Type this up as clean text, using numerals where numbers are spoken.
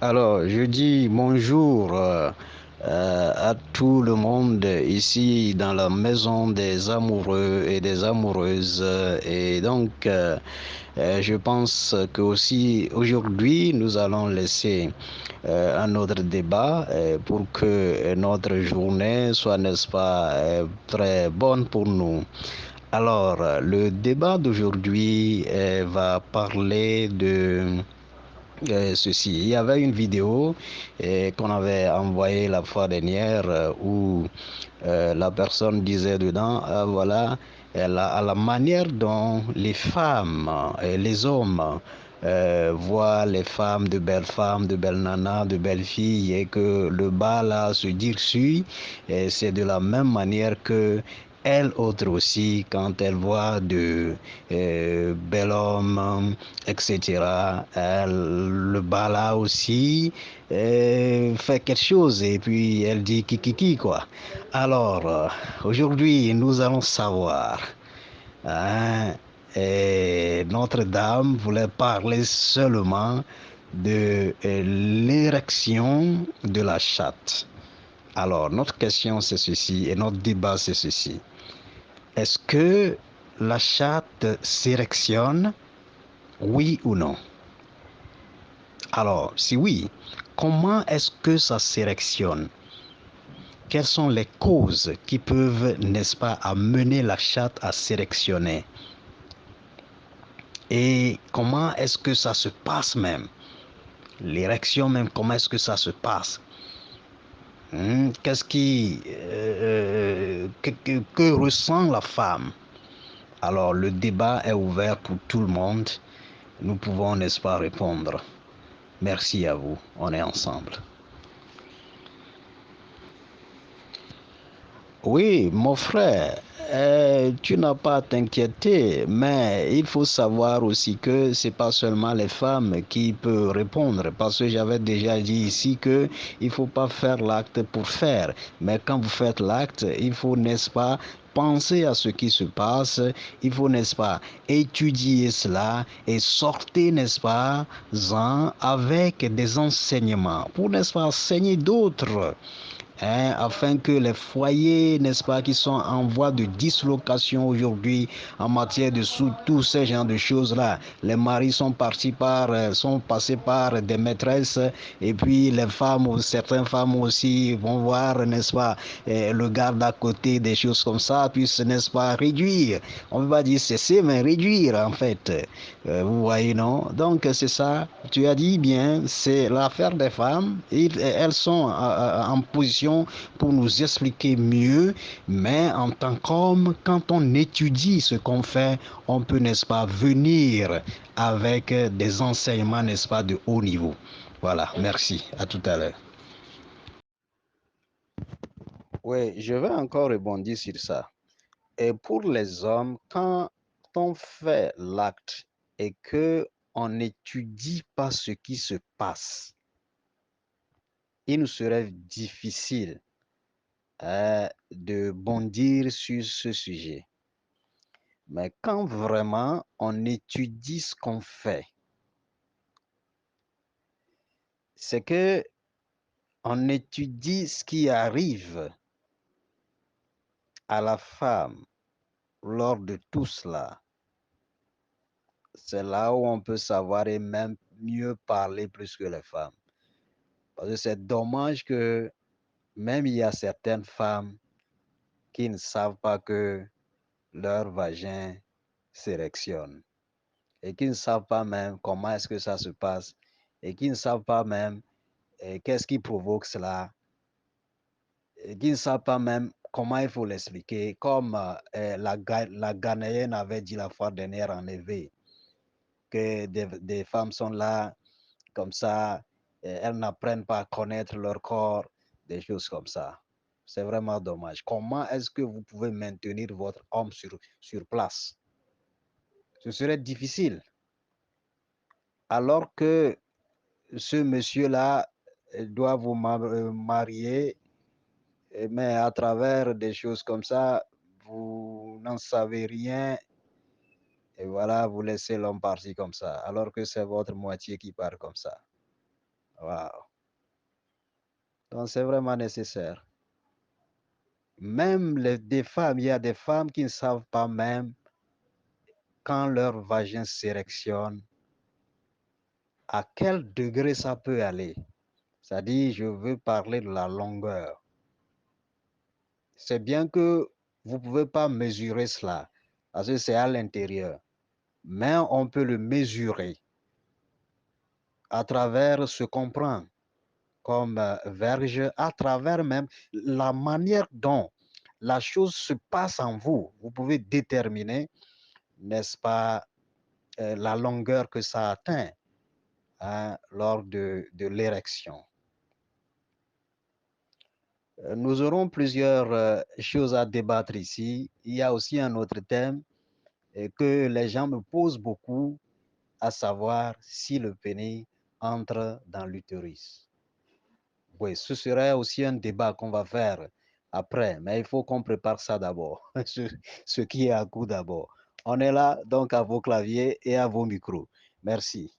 Alors, je dis bonjour à tout le monde ici dans la maison des amoureux et des amoureuses. Et donc, je pense que aussi aujourd'hui, nous allons laisser un autre débat pour que notre journée soit, n'est-ce pas, très bonne pour nous. Alors, le débat d'aujourd'hui va parler de ceci. Il y avait une vidéo qu'on avait envoyée la fois dernière où la personne disait dedans, voilà, à la manière dont les femmes et les hommes voient les femmes, de belles nanas, de belles filles, et que le bas là se durcit, et c'est de la même manière que elles autres aussi, quand elles voient de bel homme, etc., le bas là aussi fait quelque chose, et puis elle dit kikiki, quoi. Alors, aujourd'hui, nous allons savoir, hein, et Notre-Dame voulait parler seulement de l'érection de la chatte. Alors, notre question, c'est ceci, et notre débat, c'est ceci. Est-ce que la chatte s'érectionne, oui ou non? Alors, si oui, comment est-ce que ça s'érectionne? Quelles sont les causes qui peuvent, n'est-ce pas, amener la chatte à sélectionner? Et comment est-ce que ça se passe même? L'érection même, comment est-ce que ça se passe? Qu'est-ce que ressent la femme? Alors, le débat est ouvert pour tout le monde. Nous pouvons, n'est-ce pas, répondre. Merci à vous. On est ensemble. Oui, mon frère, tu n'as pas à t'inquiéter, mais il faut savoir aussi que c'est pas seulement les femmes qui peuvent répondre, parce que j'avais déjà dit ici que il faut pas faire l'acte pour faire, mais quand vous faites l'acte, il faut, n'est-ce pas, penser à ce qui se passe, il faut, n'est-ce pas, étudier cela et sortir, n'est-ce pas, avec des enseignements pour, n'est-ce pas, enseigner d'autres, hein, afin que les foyers, n'est-ce pas, qui sont en voie de dislocation aujourd'hui en matière de sous tous ces genres de choses-là. Les maris sont sont passés par des maîtresses, et puis les femmes, certaines femmes aussi vont voir, n'est-ce pas, le garde à côté, des choses comme ça, puissent, n'est-ce pas, réduire. On ne peut pas dire cesser, mais réduire, en fait. Vous voyez, non? Donc, c'est ça. Tu as dit bien, c'est l'affaire des femmes. Elles sont en position pour nous expliquer mieux, mais en tant qu'homme, quand on étudie ce qu'on fait, on peut, n'est-ce pas, venir avec des enseignements, n'est-ce pas, de haut niveau. Voilà, merci. À tout à l'heure. Oui, je vais encore rebondir sur ça. Et pour les hommes, quand on fait l'acte et que on n'étudie pas ce qui se passe, il nous serait difficile de bondir sur ce sujet. Mais quand vraiment on étudie ce qu'on fait, c'est que on étudie ce qui arrive à la femme lors de tout cela. C'est là où on peut savoir et même mieux parler plus que les femmes. Parce que c'est dommage que même il y a certaines femmes qui ne savent pas que leur vagin s'érectionne et qui ne savent pas même comment est-ce que ça se passe et qui ne savent pas même qu'est-ce qui provoque cela et qui ne savent pas même comment il faut l'expliquer, comme la Ghanéenne avait dit la fois dernière en éveil, que des femmes sont là comme ça, elles n'apprennent pas à connaître leur corps, des choses comme ça. C'est vraiment dommage. Comment est-ce que vous pouvez maintenir votre homme sur place? Ce serait difficile. Alors que ce monsieur-là doit vous marier, mais à travers des choses comme ça, vous n'en savez rien, et voilà, vous laissez l'homme partir comme ça, alors que c'est votre moitié qui part comme ça. Waouh. Donc, c'est vraiment nécessaire. Même des femmes, il y a des femmes qui ne savent pas même quand leur vagin s'érectionne, à quel degré ça peut aller. C'est-à-dire, je veux parler de la longueur. C'est bien que vous ne pouvez pas mesurer cela, parce que c'est à l'intérieur. Mais on peut le mesurer à travers ce qu'on prend comme verge, à travers même la manière dont la chose se passe en vous. Vous pouvez déterminer, n'est-ce pas, la longueur que ça atteint, hein, lors de l'érection. Nous aurons plusieurs choses à débattre ici. Il y a aussi un autre thème que les gens me posent beaucoup, à savoir si le pénis entre dans l'utérus. Oui, ce serait aussi un débat qu'on va faire après, mais il faut qu'on prépare ça d'abord, ce qui est à coup d'abord. On est là donc à vos claviers et à vos micros. Merci.